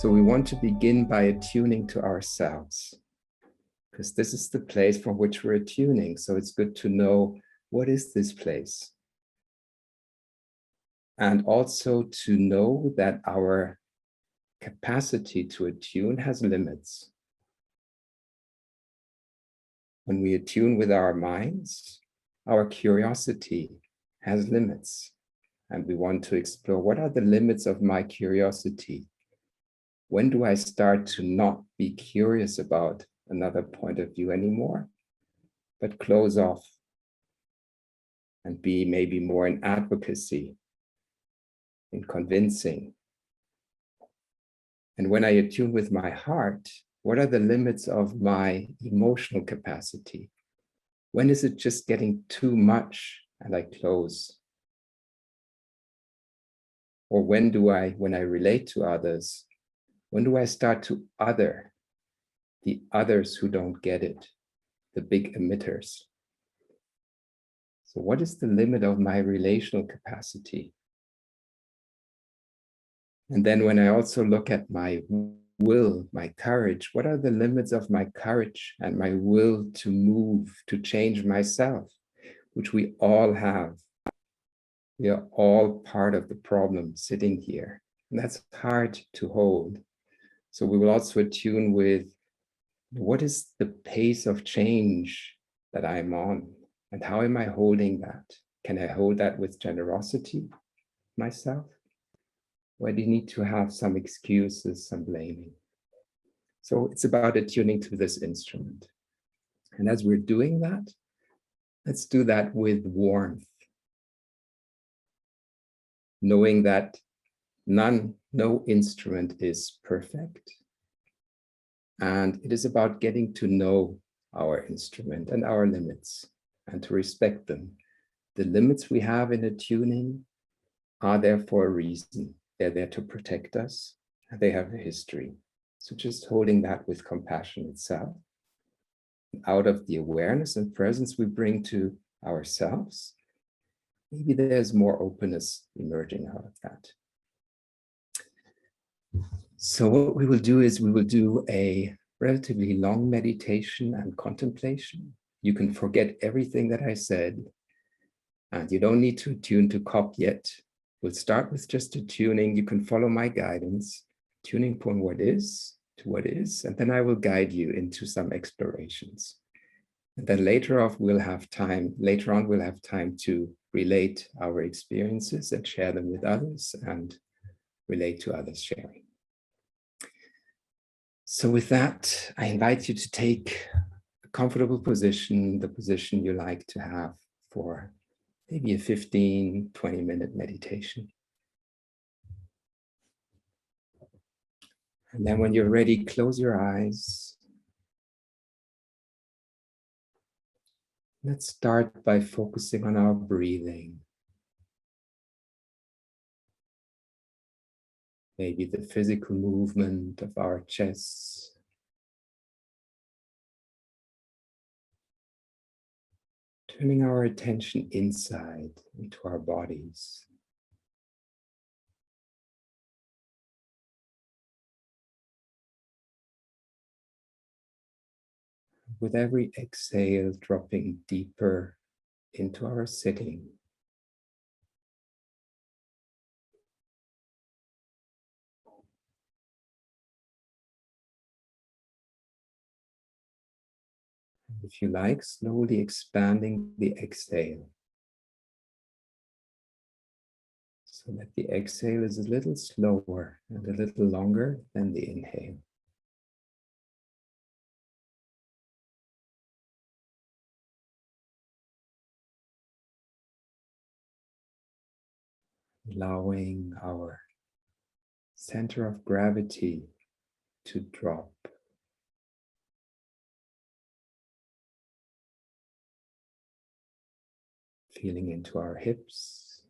So we want to begin by attuning to ourselves, because this is the place from which we're attuning. So it's good to know, what is this place? And also to know that our capacity to attune has limits. When we attune with our minds, our curiosity has limits. And we want to explore, what are the limits of my curiosity? When do I start to not be curious about another point of view anymore, but close off and be maybe more in advocacy, in convincing? And when I attune with my heart, what are the limits of my emotional capacity? When is it just getting too much and I close? Or when I relate to others, when do I start to other the others who don't get it, the big emitters? So what is the limit of my relational capacity? And then when I also look at my will, my courage, what are the limits of my courage and my will to move, to change myself, which we all have. We are all part of the problem sitting here. And that's hard to hold. So we will also attune with, what is the pace of change that I'm on? And how am I holding that? Can I hold that with generosity myself? Or do you need to have some excuses, some blaming? So it's about attuning to this instrument. And as we're doing that, let's do that with warmth, knowing that no instrument is perfect. And it is about getting to know our instrument and our limits and to respect them. The limits we have in attuning are there for a reason. They're there to protect us. They have a history. So just holding that with compassion itself, out of the awareness and presence we bring to ourselves, maybe there's more openness emerging out of that. So what we will do is we will do a relatively long meditation and contemplation. You can forget everything that I said, and you don't need to attune to COP yet. We'll start with just attuning. You can follow my guidance, tuning from what is to what is, and then I will guide you into some explorations. And then later on, we'll have time to relate our experiences and share them with others and relate to others' sharing. So with that, I invite you to take a comfortable position, the position you like to have for maybe a 15, 20-minute meditation. And then when you're ready, close your eyes. Let's start by focusing on our breathing. Maybe the physical movement of our chests. Turning our attention inside into our bodies. With every exhale, dropping deeper into our sitting. If you like, slowly expanding the exhale. So that the exhale is a little slower and a little longer than the inhale. Allowing our center of gravity to drop. Feeling into our hips.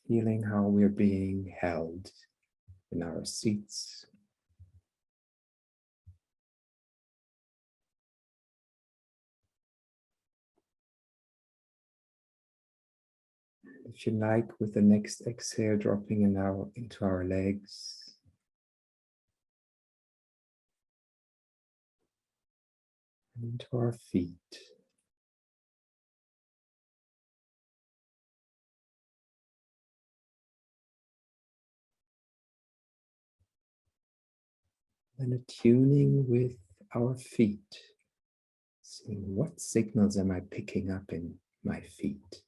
Feeling how we're being held in our seats. If you like, with the next exhale, dropping into our legs. And into our feet. And attuning with our feet. Seeing what signals am I picking up in my feet.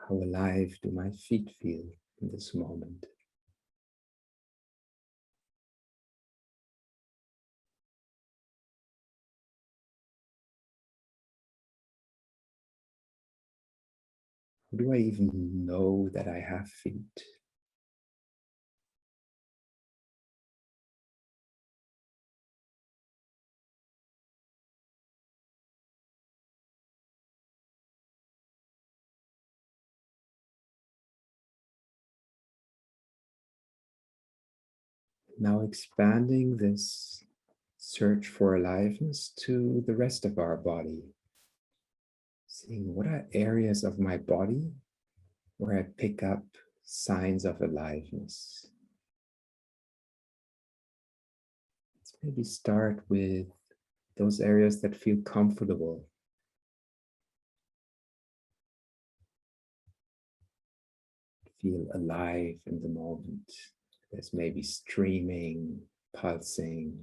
How alive do my feet feel in this moment? How do I even know that I have feet? Now expanding this search for aliveness to the rest of our body. Seeing what are areas of my body where I pick up signs of aliveness. Let's maybe start with those areas that feel comfortable. Feel alive in the moment. There's maybe streaming, pulsing.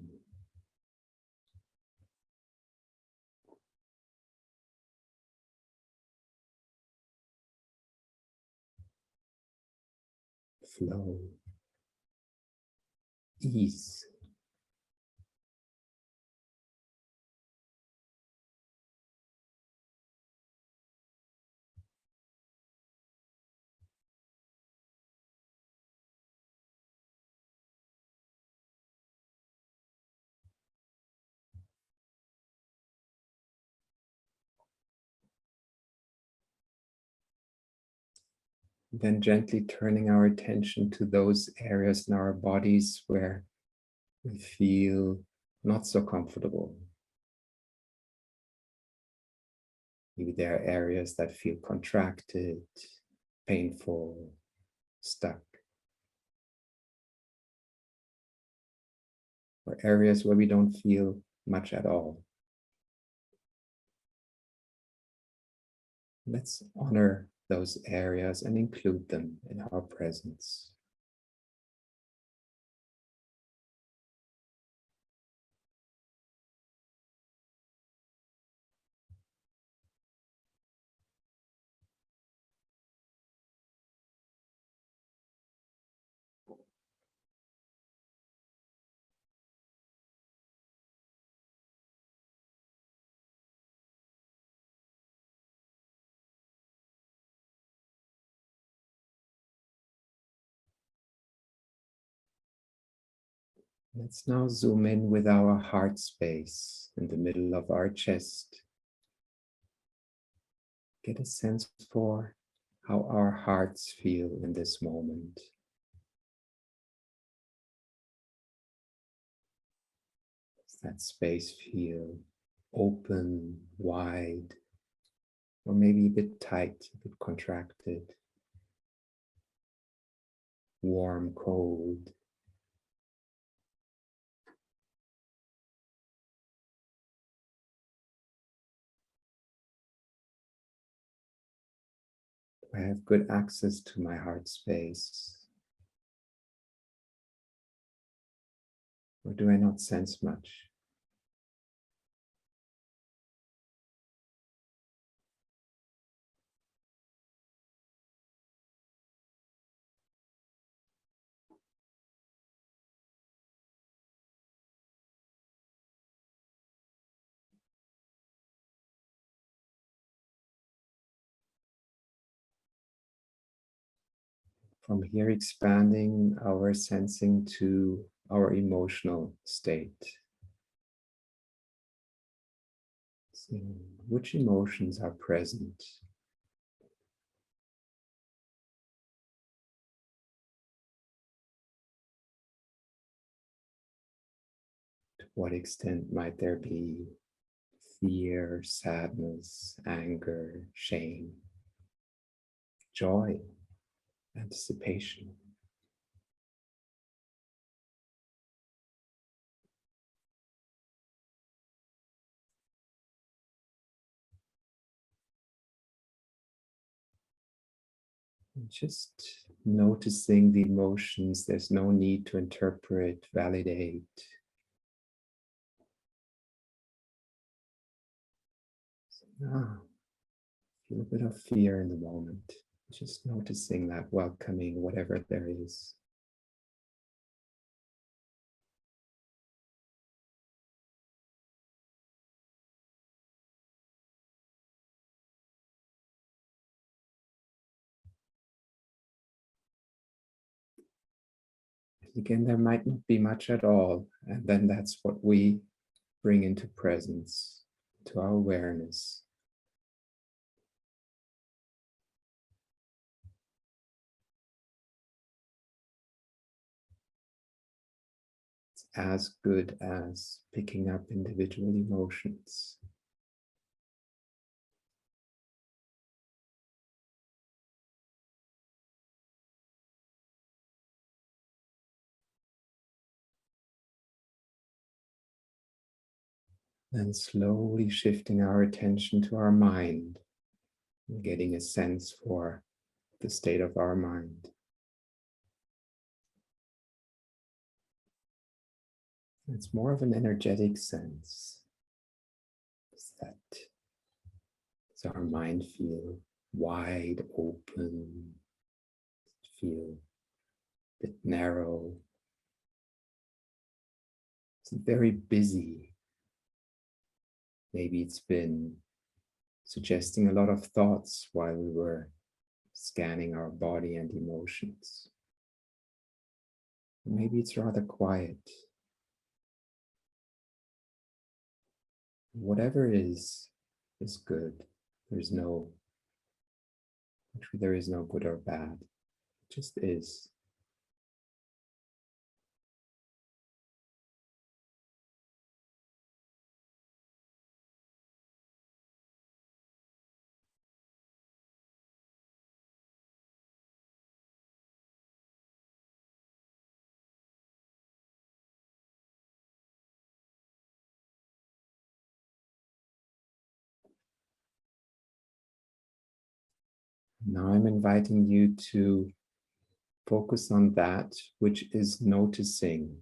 Flow. Ease. Then gently turning our attention to those areas in our bodies where we feel not so comfortable. Maybe there are areas that feel contracted, painful, stuck. Or areas where we don't feel much at all. Let's honor those areas and include them in our presence. Let's now zoom in with our heart space in the middle of our chest. Get a sense for how our hearts feel in this moment. Does that space feel open, wide, or maybe a bit tight, a bit contracted, warm, cold? I have good access to my heart space? Or do I not sense much? From here, expanding our sensing to our emotional state. Seeing which emotions are present. To what extent might there be fear, sadness, anger, shame, joy, anticipation. And just noticing the emotions, there's no need to interpret, validate. Feel a bit of fear in the moment. Just noticing that, welcoming whatever there is. Again, there might not be much at all. And then that's what we bring into presence, to our awareness. It's as good as picking up individual emotions. Then slowly shifting our attention to our mind and getting a sense for the state of our mind. It's more of an energetic sense. Does our mind feel wide open, feel a bit narrow? It's very busy. Maybe it's been suggesting a lot of thoughts while we were scanning our body and emotions. Maybe it's rather quiet. Whatever is good. There is no good or bad. It just is. Now I'm inviting you to focus on that which is noticing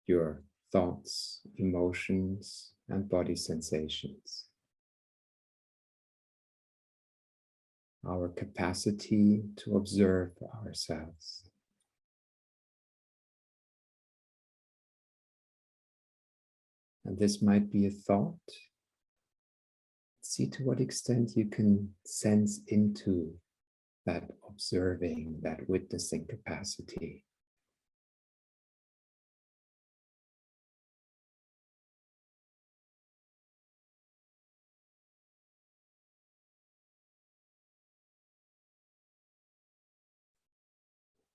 your thoughts, emotions, and body sensations. Our capacity to observe ourselves. And this might be a thought. See to what extent you can sense into that observing, that witnessing capacity.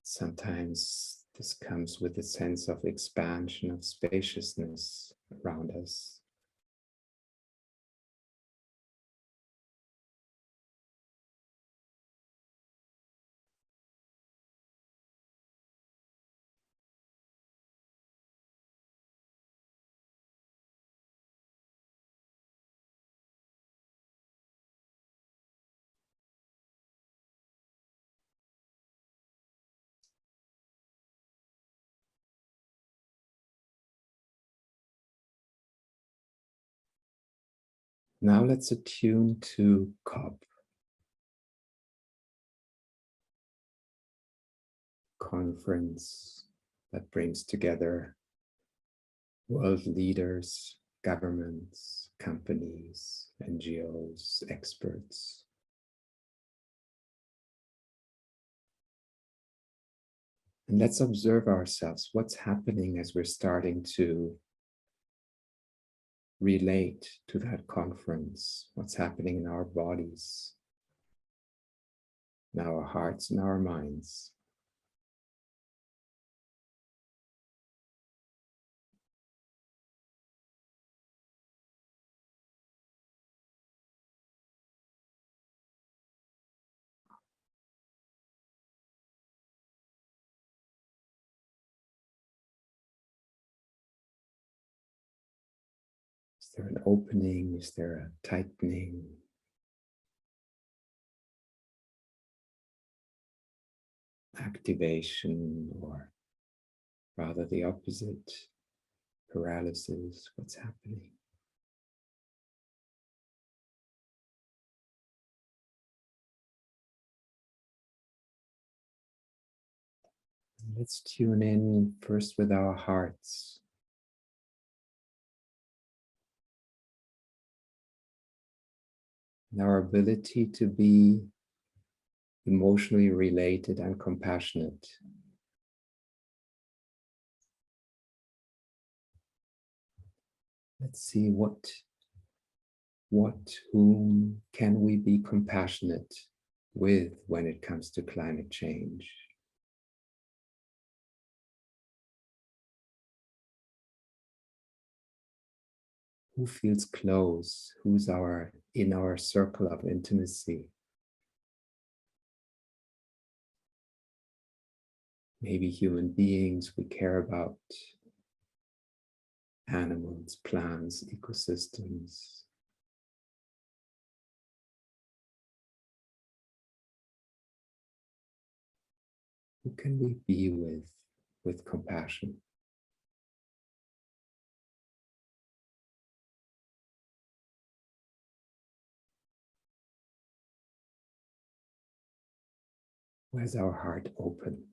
Sometimes this comes with a sense of expansion, of spaciousness around us. Now let's attune to COP, conference that brings together world leaders, governments, companies, NGOs, experts. And let's observe ourselves. What's happening as we're starting to relate to that conference? What's happening in our bodies, in our hearts, in our minds? Is there an opening? Is there a tightening? Activation, or rather the opposite, paralysis? What's happening? Let's tune in first with our hearts. And our ability to be emotionally related and compassionate. Let's see whom can we be compassionate with when it comes to climate change? Who feels close? Who's in our circle of intimacy? Maybe human beings we care about, animals, plants, ecosystems. Who can we be with compassion? Where's our heart open?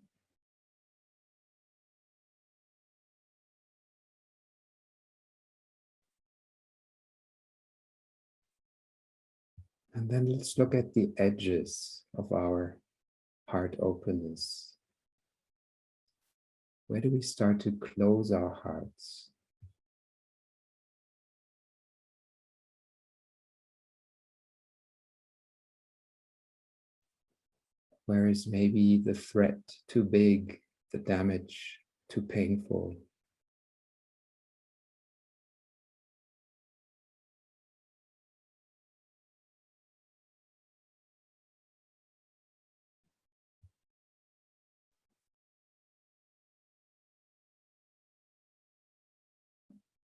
And then let's look at the edges of our heart openness. Where do we start to close our hearts? Where is maybe the threat too big, the damage too painful?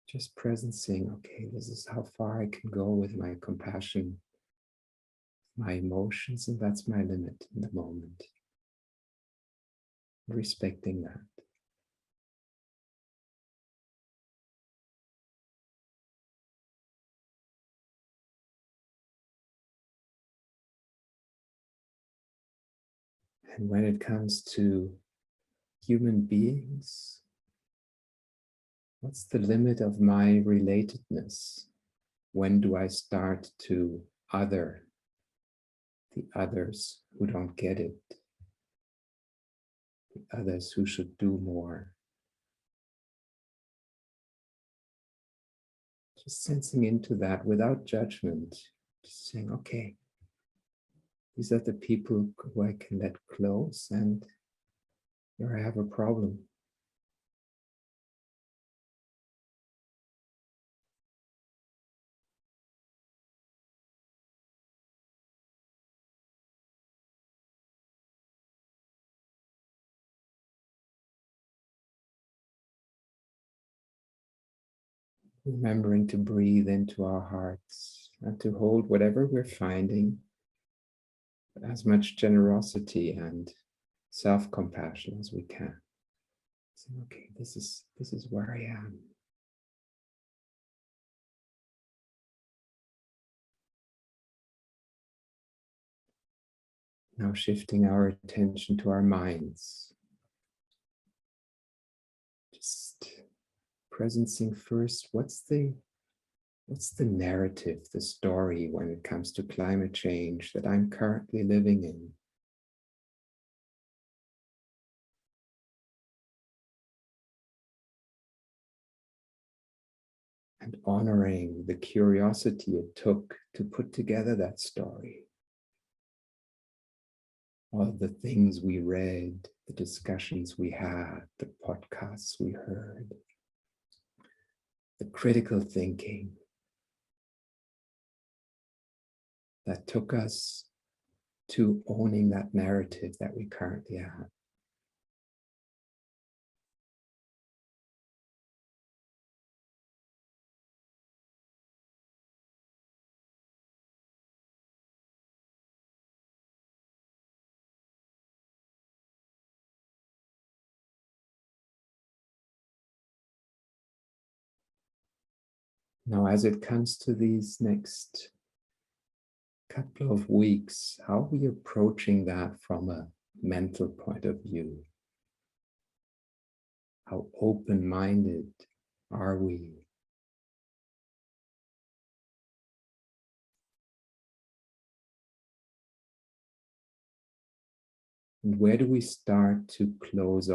Just presencing, okay, this is how far I can go with my compassion, my emotions, and that's my limit in the moment. Respecting that. And when it comes to human beings, what's the limit of my relatedness? When do I start to other the others who don't get it? The others who should do more? Just sensing into that without judgment, just saying, okay, these are the people who I can let close, and here I have a problem. Remembering to breathe into our hearts and to hold whatever we're finding, as much generosity and self-compassion as we can. So, okay, this is where I am. Now shifting our attention to our minds. Just presencing first, what's the narrative, the story when it comes to climate change that I'm currently living in? And honoring the curiosity it took to put together that story. All the things we read, the discussions we had, the podcasts we heard, the critical thinking that took us to owning that narrative that we currently have. Now, as it comes to these next couple of weeks, how are we approaching that from a mental point of view? How open-minded are we? And where do we start to close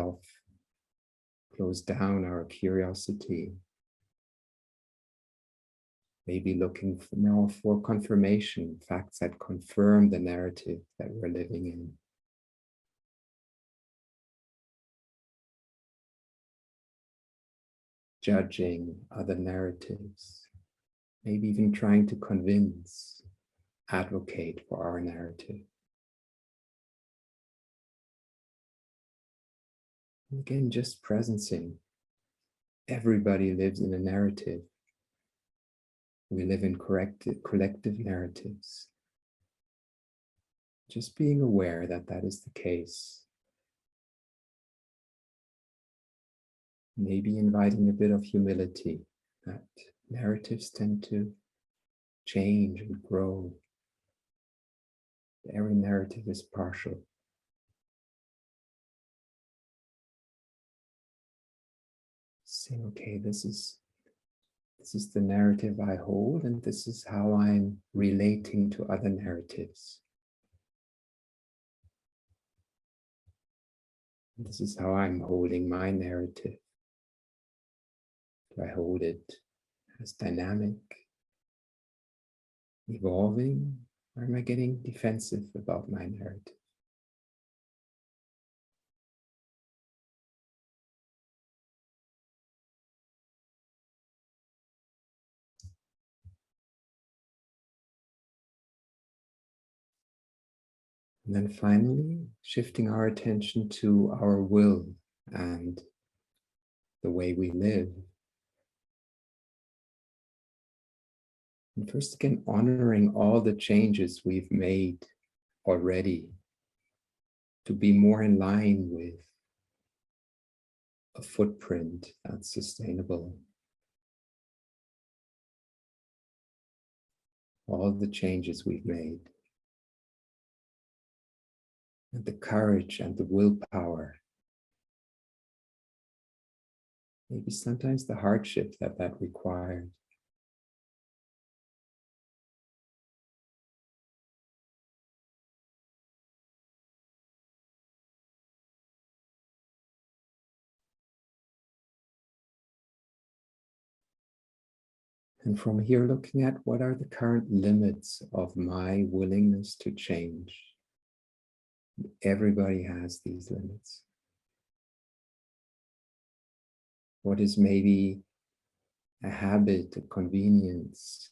down our curiosity? Maybe looking for now for confirmation, facts that confirm the narrative that we're living in. Judging other narratives, maybe even trying to convince, advocate for our narrative. And again, just presencing. Everybody lives in a narrative. We live in collective narratives. Just being aware that that is the case. Maybe inviting a bit of humility, that narratives tend to change and grow. Every narrative is partial. Saying, okay, this is the narrative I hold, and this is how I'm relating to other narratives. And this is how I'm holding my narrative. Do I hold it as dynamic, evolving, or am I getting defensive about my narrative? And then finally, shifting our attention to our will and the way we live. And first again, honoring all the changes we've made already to be more in line with a footprint that's sustainable. All the changes we've made. And the courage and the willpower. Maybe sometimes the hardship that required. And from here, looking at what are the current limits of my willingness to change. Everybody has these limits. What is maybe a habit, a convenience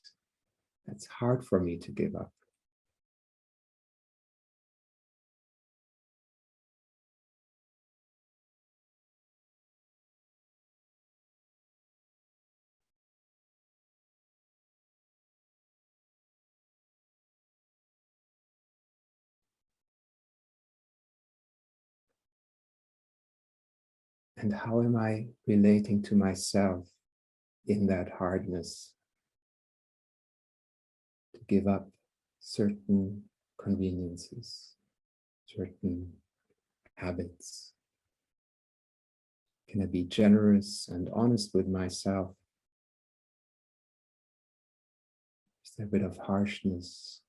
that's hard for me to give up? And how am I relating to myself in that hardness to give up certain conveniences, certain habits? Can I be generous and honest with myself? Is there a bit of harshness?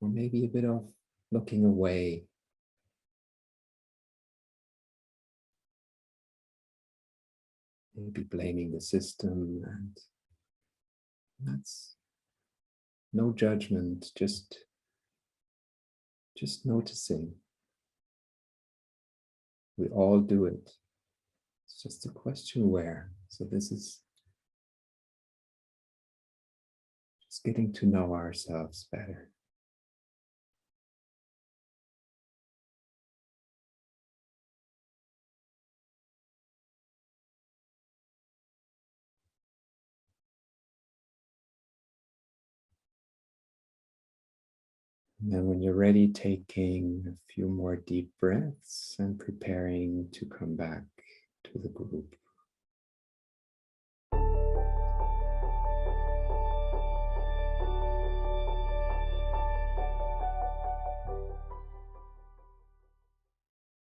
Or maybe a bit of looking away? Maybe blaming the system, and that's no judgment, just noticing. We all do it. It's just a question where. So this is just getting to know ourselves better. And then when you're ready, taking a few more deep breaths and preparing to come back to to the group.